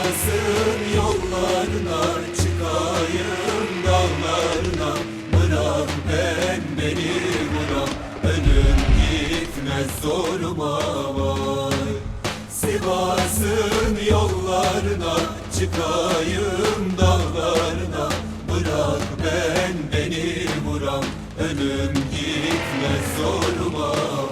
Sivas'ın yollarına çıkayım dağlarına. Bırak beni vuram, ölüm gitmez zoruma vay. Sivas'ın yollarına çıkayım dağlarına. Bırak beni vuram, ölüm gitmez zoruma.